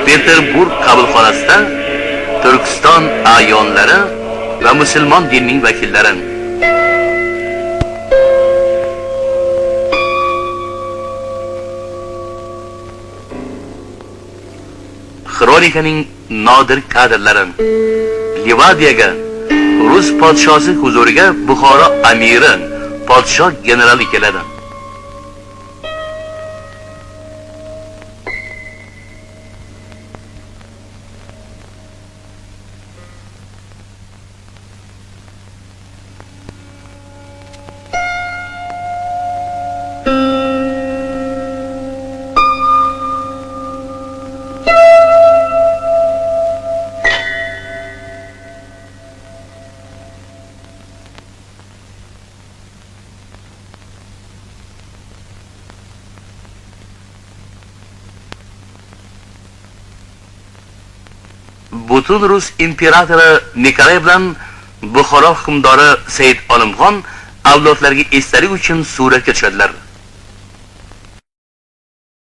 Peterburg qabulxonasida Turkiston ayonlari va musulmon dinining vakillari Xronikaning nodir kadrlari Livadiyaga Rus podshosi huzuriga Buxoro amiri podshoh generali keladi. Butun Rus imperatori Nikolay bilan Buxoro hukmdori Said Olimxon avlodlarga esdalik uchun suratga tushadilar.